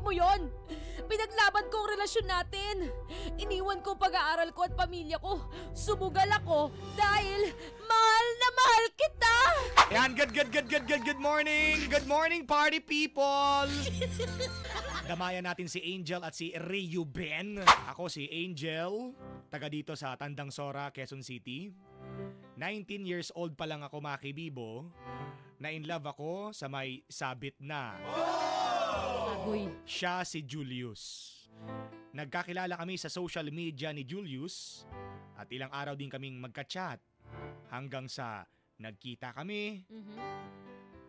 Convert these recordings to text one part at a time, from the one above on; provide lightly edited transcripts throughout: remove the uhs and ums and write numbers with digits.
mo yon? Pinaglaban ko ang relasyon natin. Iniwan ko ang pag-aaral ko at pamilya ko. Sumugal ako dahil mahal na mahal kita! Yan, good morning! Good morning, party people! Damayan natin si Angel at si Reuben. Ako si Angel, taga dito sa Tandang Sora, Quezon City. 19 years old pa lang ako, mga kibibo. Na in love ako sa may sabit na. Agoy. Siya si Julius. Nagkakilala kami sa social media ni Julius at ilang araw din kaming magka-chat hanggang sa nagkita kami.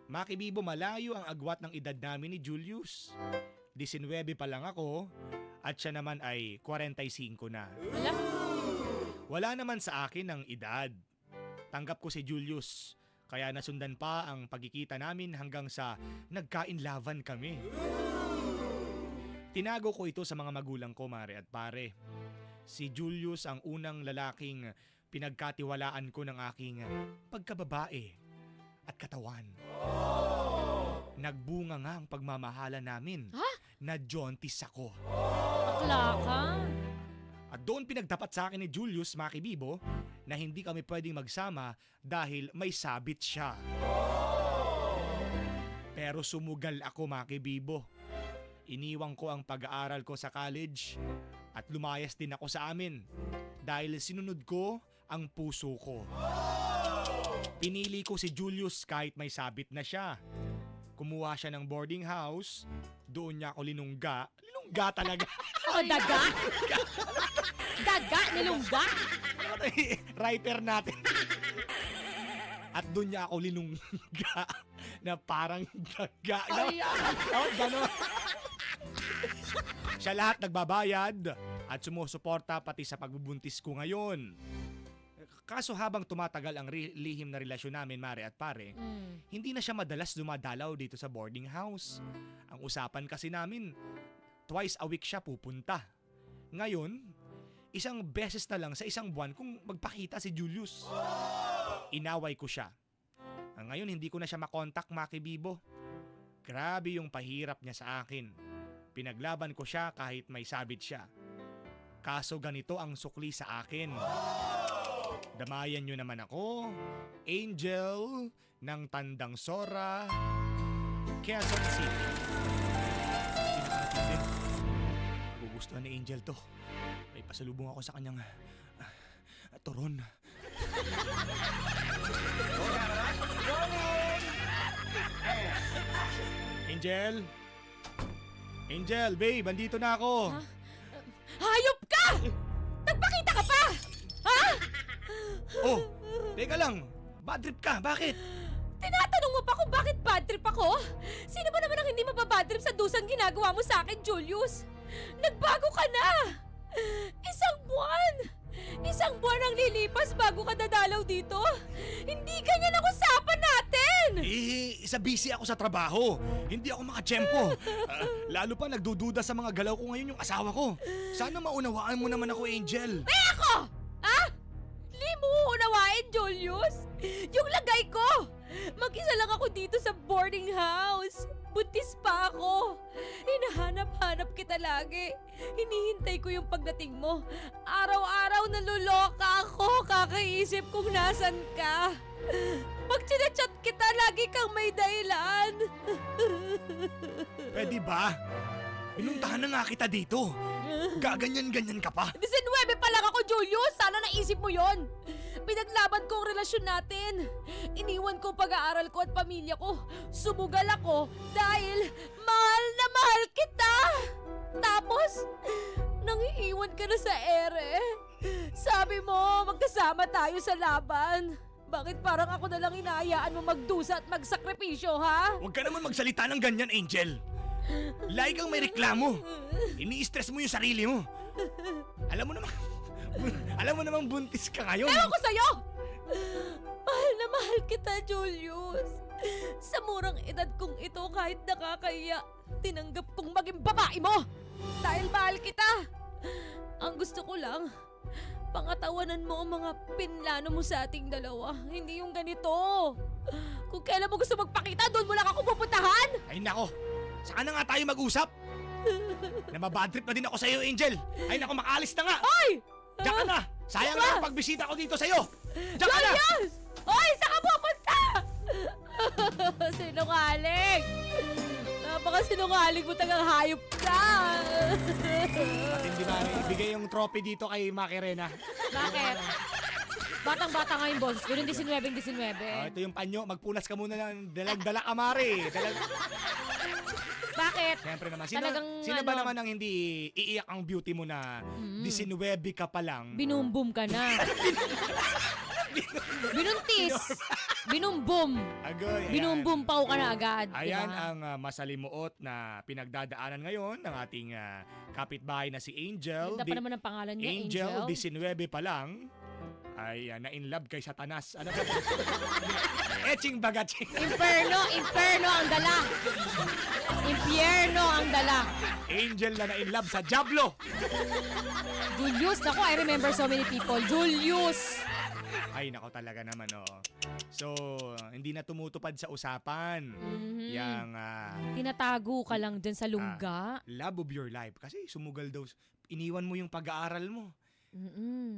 Mga kibibo, malayo ang agwat ng edad namin ni Julius. 19 pa lang ako at siya naman ay 45 na. Wala. Wala naman sa akin ang edad. Tanggap ko si Julius, kaya nasundan pa ang pagkikita namin hanggang sa nagkainlavan kami. Tinago ko ito sa mga magulang ko, mare at pare. Si Julius ang unang lalaking pinagkatiwalaan ko ng aking pagkababae at katawan. Nagbunga nga ang pagmamahala namin. Ha? Najontis ako. Bakla ka. At doon pinagtapat sa akin ni Julius, mga kibibo, na hindi kami pwedeng magsama dahil may sabit siya. Pero sumugal ako, mga kibibo. Iniwan ko ang pag-aaral ko sa college at lumayas din ako sa amin dahil sinunod ko ang puso ko. Pinili ko si Julius kahit may sabit na siya. Kumuha siya ng boarding house, doon niya ako linungga. Linungga talaga. O, daga? Daga? Nilungga? Writer natin. At doon niya ako linungga na parang daga. Gano'n. Siya lahat nagbabayad at sumusuporta pati sa pagbubuntis ko ngayon. Kaso habang tumatagal ang lihim na relasyon namin, mare at pare, hindi na siya madalas dumadalaw dito sa boarding house. Ang usapan kasi namin, twice a week siya pupunta. Ngayon, isang beses na lang sa isang buwan kung magpakita si Julius. Inaway ko siya. Ngayon hindi ko na siya makontak, mga kibibo. Grabe yung pahirap niya sa akin. Pinaglaban ko siya kahit may sabit siya. Kaso ganito ang sukli sa akin. Damayan nyo naman ako, Angel ng Tandang Sora, Quezon City. Magugustuhan ni Angel to. May pasalubong ako sa kanyang turon. Angel? Angel, babe, andito na ako. Ha? Hayop ka! Nagpakita ka pa! Ha? Oh, teka lang. Bad trip ka, bakit? Tinatanong mo pa kung bakit bad trip ako? Sino ba naman ang hindi mababad trip sa dusang ginagawa mo sa akin, Julius? Nagbago ka na! Isang buwan ang lilipas bago ka dadalaw dito. Hindi ganyan ang usapan natin! Isa busy ako sa trabaho. Hindi ako makatsyempo. Lalo pa nagdududa sa mga galaw ko ngayon yung asawa ko. Sana maunawaan mo naman ako, Angel. Ako! Ha? Hindi mo unawain, Julius? Yung lagay ko! Mag-isa lang ako dito sa boarding house. Buntis pa ako. Hinahanap-hanap kita lagi. Hinihintay ko yung pagdating mo. Araw-araw naluloka ako. Kakaisip kung nasan ka. Pag sinachat kita, lagi kang may dahilan. Pwede ba? Pinuntahan na nga kita dito. Gaganyan-ganyan ka pa. 19 pa lang ako, Julius. Sana naisip mo yon. Pinaglaban ko ang relasyon natin. Iniwan ko ang pag-aaral ko at pamilya ko. Sumugal ako dahil mahal na mahal kita. Tapos, nangiiwan ka na sa ere. Sabi mo, magkasama tayo sa laban. Bakit parang ako na lang hinahayaan mo magdusa at magsakripisyo, ha? Huwag ka naman magsalita ng ganyan, Angel. Lagi kang may reklamo. Ini-stress mo yung sarili mo. Alam mo namang buntis ka ngayon. Ewan ko sa'yo! Mahal na mahal kita, Julius. Sa murang edad kong ito, kahit nakakaya, tinanggap kong maging babae mo. Dahil mahal kita. Ang gusto ko lang, pangatawanan mo ang mga pinlano mo sa ating dalawa. Hindi yung ganito. Kung kailan mo gusto magpakita, doon mo lang ako pupuntahan. Ay nako, saan na nga tayo mag-usap? Na mabadtrip na din ako sa'yo, Angel. Ay, naku, makaalis na nga. Ay! Diyan ka na. Sayang na yung pagbisita ko dito sa'yo. Diyan ka na. Julius! Oy, saan ka pupunta? Sinungaling! Napaka-sinungaling mo, tagang hayop ka! At hindi na ibigay yung trophy dito kay Macarena. Bakit? Batang-bata nga yung boses ko, yung 19. Ito yung panyo. Magpunas ka muna ng dalag-dala kamari. Bakit? Siyempre naman. Talagang, Sino ba ano, naman ang hindi iiyak ang beauty mo na 19 ka pa lang? Binumbum ka na. Binuntis. Binumbum. Agoy, ayan. Binumbumpaw ka na agad. Ayan diba? ang masalimuot na pinagdadaanan ngayon ng ating kapitbahay na si Angel. Ganda pa naman ang pangalan niya, Angel, Angel. 19 pa lang. Ay na-inlove kay Satanas. Ano ba? Etching bagaching. Inferno ang dala. Impyerno ang dala. Angel na na-inlove sa Diablo. Julius, nako, I remember so many people. Julius. Ay, nako talaga naman, oo. So, hindi na tumutupad sa usapan. Yang Tinatago ka lang dyan sa lungga. love of your life. Kasi sumugal daw. Iniwan mo yung pag-aaral mo.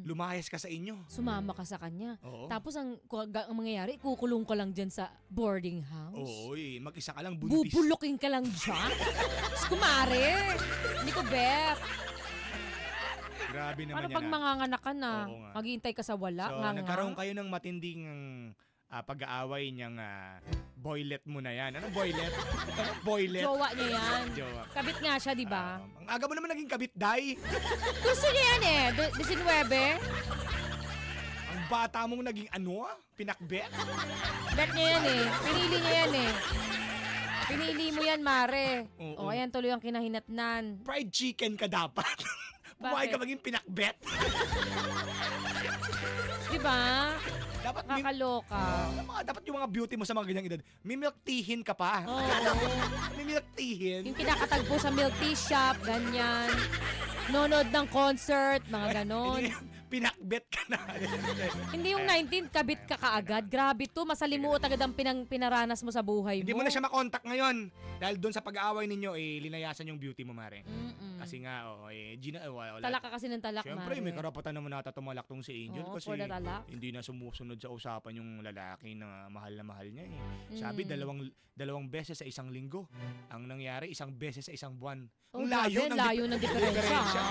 Lumayas ka sa inyo. Sumama ka sa kanya. Oo. Tapos ang mangyayari, kukulong ka lang dyan sa boarding house. Oo, mag-isa ka lang buntis. Bubulokin ka lang dyan. Kumare. Hindi ko bet. Grabe naman Paano yan. pag manganganak ka na? Oo nga. Maghihintay ka sa wala? So, nagkaroon kayo ng matinding pag-aaway niyang boylet mo na yan. Anong boylet? Boylet. Jowa niya yan. Jowa. Kabit nga siya, di ba? Ang aga mo naman naging kabit, Day. Gusto niya yan eh. 19. Ang bata mong naging pinakbet. Bet niya yan eh. Pinili niya yan eh. Pinili mo yan, Mare. Oo. O, ayan tuloy ang kinahinatnan. Fried chicken ka dapat. Buhay ka maging pinakbet. Di ba? Dapat Kakaloka. dapat yung mga beauty mo sa mga ganyang edad, may milk teahin ka pa. Oo. May milk teahin. Yung kinakatagpo sa milk tea shop, ganyan. Nonod ng concert, mga ganon. Pinakbet ka na. Hindi yung 19, kabit ka kaagad. Grabe to, masalimuot agad ang pinaranas mo sa buhay mo. Hindi mo na siya makontak ngayon. Dahil doon sa pag-aaway ninyo, linayasan yung beauty mo, Mare. Kasi nga, wala. Talak ka kasi ng talak, Siyempre, Mare. may karapatan naman nata tumalak tong si Angel Oo, kasi for the talak. hindi na sumusunod sa usapan yung lalaki na mahal niya eh. Sabi, dalawang beses sa isang linggo. Ang nangyari, isang beses sa isang buwan. Oh, Ang layo ng diferensya.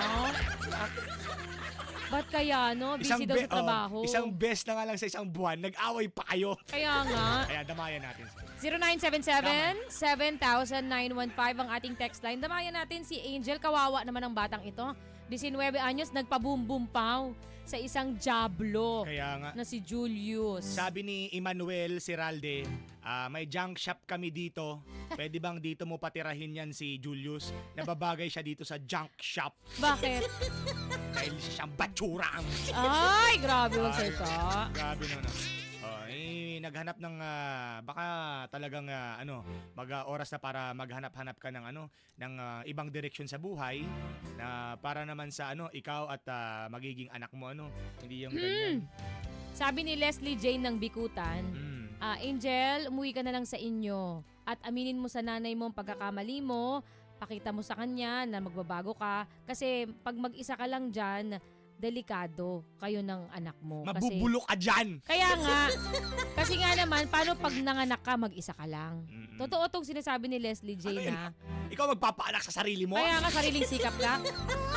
Ba't kaya, no? Busy daw sa trabaho. Isang beses na nga lang sa isang buwan, nag-away pa kayo. Kaya nga. Kaya damayan natin. 0977-7915 ang ating text line. Damayan natin si Angel. Kawawa naman ang batang ito. 19 anyos, nagpabumbum-paw sa isang Diablo Kaya nga. na si Julius. Sabi ni Emmanuel Siralde, may junk shop kami dito. Pwede bang dito mo patirahin yan si Julius? Nababagay siya dito sa junk shop. Bakit? Dahil siya siyang batsurang. Ay, grabe ang salita. Grabe na. Naghanap ng baka talagang oras na para maghanap-hanap ka ng ng ibang direksyon sa buhay na para naman sa ikaw at magiging anak mo hindi yung ganyan. Sabi ni Leslie Jane ng Bikutan, Angel, umuwi ka na lang sa inyo at aminin mo sa nanay mo ang pagkakamali mo, pakita mo sa kanya na magbabago ka kasi pag mag-isa ka lang dyan, delikado kayo ng anak mo. Mabubulok ka dyan! Kaya nga, kasi nga naman, paano pag nanganak ka, mag-isa ka lang? Mm-mm. Totoo tong sinasabi ni Leslie Jane ha. Ikaw magpapaanak sa sarili mo? Kaya nga, sariling sikap ka.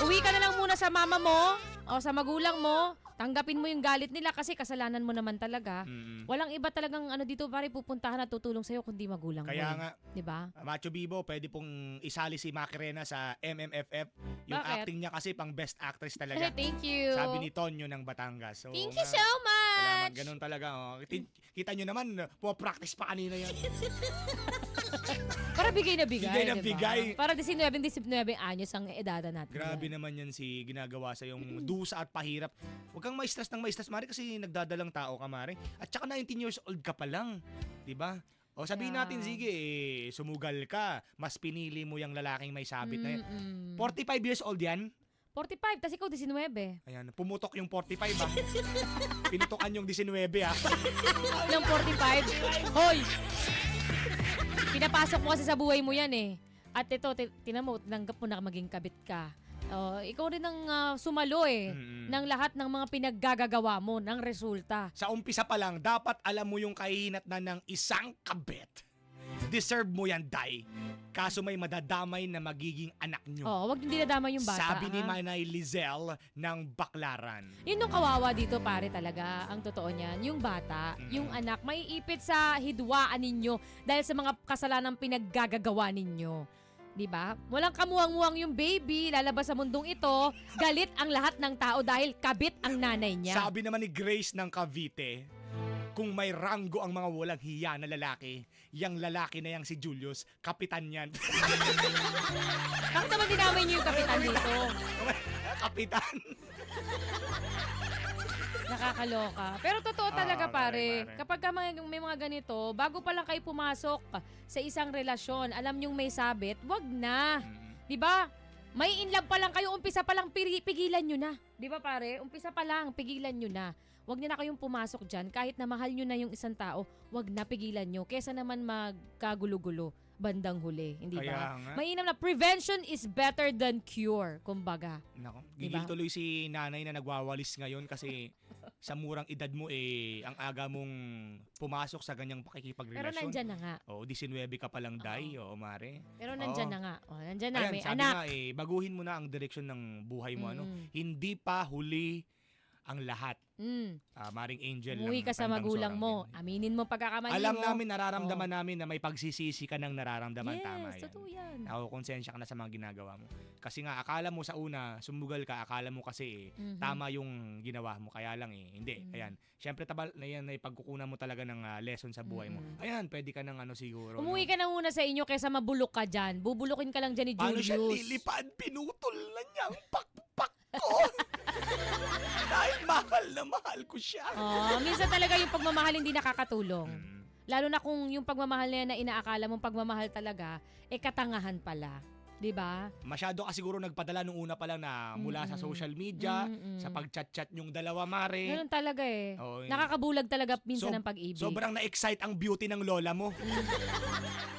Uwi ka na lang muna sa mama mo o sa magulang mo. Tanggapin mo yung galit nila kasi kasalanan mo naman talaga. Mm-mm. Walang iba talagang dito pare pupuntahan at tutulong sa'yo kundi magulang Kaya mo. nga, Diba? Macho Bibo, pwede pong isali si Macarena sa MMFF. Yung Bakit? acting niya kasi pang best actress talaga. Thank you. Sabi ni Tonyo ng Batangas. So, Thank you so salamat. much. Ganun talaga. Kita nyo naman, puwa-practice pa kanina yan. Para bigay na bigay. Bigay na diba? bigay. Para 19 anyos ang edada natin. Grabe yan. naman yan si ginagawa sa yung dusa at pahirap. Huwag kang ma-stress ng ma-stress, Mari, kasi nagdadalang tao ka, Mari. At saka 19 years old ka pa lang. Diba? O sabihin Yeah. natin, sige, sumugal ka. Mas pinili mo yung lalaking may sabit na yan. 45 years old yan. 45, tas ikaw 19. Ayan, pumutok yung 45 ah. Pinutokan yung 19 ah. Ng 45. Hoy! Pinapasok mo kasi sa buhay mo yan eh. At ito, tinan mo, tinanggap mo na maging kabit ka. Ikaw rin ang sumalo ng lahat ng mga pinaggagawa mo, ng resulta. Sa umpisa pa lang, dapat alam mo yung kahihinatnan ng isang kabit. Deserve mo yan, Day. Kaso may madadamay na magiging anak nyo. Wag yung dinadama yung bata. Sabi ni ha? Manay Lizelle ng Baklaran. Yun yung kawawa dito, pare, talaga. Ang totoo niyan, yung bata, yung anak, maiipit sa hidwaan ninyo dahil sa mga kasalanang pinaggagawa ninyo. Diba? Walang kamuwang-muwang yung baby, lalabas sa mundong ito, galit ang lahat ng tao dahil kabit ang nanay niya. Sabi naman ni Grace ng Cavite, kung may ranggo ang mga walang hiya na lalaki, yang lalaki na yang si Julius, kapitan yan. Bakit naman dinamay niyo yung kapitan dito? Kapitan. Nakakaloka. Pero totoo talaga, pare. pare. Kapag may mga ganito, bago pa lang kayo pumasok sa isang relasyon, alam nyong may sabit, wag na. 'Di ba? May in love pa lang kayo, umpisa pa lang pigilan nyo na. 'Di ba, pare? Umpisa pa lang, pigilan nyo na. Wag niyo na kayong pumasok dyan. Kahit na mahal nyo na yung isang tao, wag na, pigilan nyo. Kesa naman magkagulo-gulo bandang huli. Hindi ba? Kaya nga. Mainam na, prevention is better than cure, kumbaga. Nako, Diba? gigil tuloy si nanay na nagwawalis ngayon kasi sa murang edad mo ang aga mong pumasok sa ganyang Pero pakikipagrelasyon. nandyan na nga. 19 ka pa lang, Day. Oo, mare. Pero nandyan na nga. Nandyan na, Ayan, may sabi anak. nga baguhin mo na ang direksyon ng buhay mo. Hindi pa huli ang lahat. Maring Angel. Umuwi ng ka sa Tandang magulang Sorang mo. din. Aminin mo pagkakamali mo. Alam namin, nararamdaman namin na may pagsisisi ka ng nararamdaman. Yes, Tama yan. totoo yan. Ako, konsensya ka na sa mga ginagawa mo. Kasi nga, akala mo sa una, sumugal ka, akala mo kasi tama yung ginawa mo. Kaya lang hindi. Ayan. Siyempre, yan ay pagkukunan mo talaga ng lesson sa buhay mo. Ayan, pwede ka ng siguro. Umuwi ka na muna sa inyo kaysa mabulok ka dyan. Bubulukin ka lang dyan ni Paano Julius. siya lilipad? Pinutol na niya ang pakpak ko. Dahil mahal ko siya. Minsan talaga yung pagmamahal hindi nakakatulong. Lalo na kung yung pagmamahal na yan na inaakala mong pagmamahal talaga, katangahan pala. 'Di ba? Masyado ka siguro nagpadala nung una pa lang na mula sa social media, sa pag-chat-chat yung dalawa, mare. Ganun talaga Oo, Nakakabulag talaga minsan ng pag-ibig. Sobrang na-excite ang beauty ng lola mo.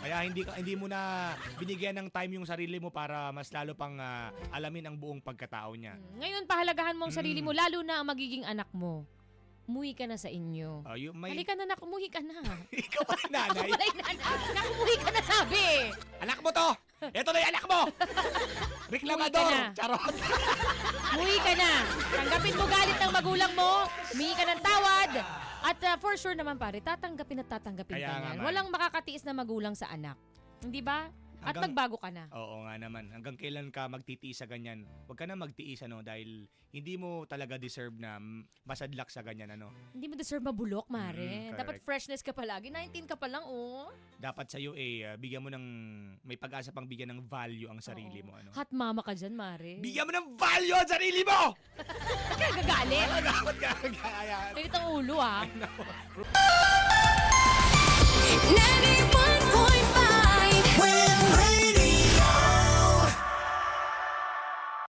Kaya hindi mo na binigyan ng time yung sarili mo para mas lalo pang alamin ang buong pagkatao niya. Ngayon, pahalagahan mo ang sarili mo, lalo na ang magiging anak mo. Umuwi ka na sa inyo. Halika na, umuwi ka na. Ikaw ang nanay. Ako pala yung nanay. Umuwi ka na, sabi. Anak mo to! Ito na yung anak mo! Reklamador! Umuwi ka na. Charot! Umuwi ka na. Tanggapin mo galit ng magulang mo. Humingi ka ng tawad. At for sure naman, pare, tatanggapin at tatanggapin Kaya ka nga, yan. man. Walang makakatiis na magulang sa anak. Hindi ba? At magbago ka na. Oo nga naman. Hanggang kailan ka magtitiis sa ganyan? Huwag ka na magtiis dahil hindi mo talaga deserve na masadlak sa ganyan Hindi mo deserve mabulok, mare. correct. Dapat freshness ka palagi. 19 ka pa lang, Dapat sa'yo bigyan mo may pag-asa pang bigyan ng value ang sarili mo. Hot mama ka dyan, mare. Bigyan mo ng value ang sarili mo! Kaya gagalit. Dapat ka gaya. Pilit ang ulo,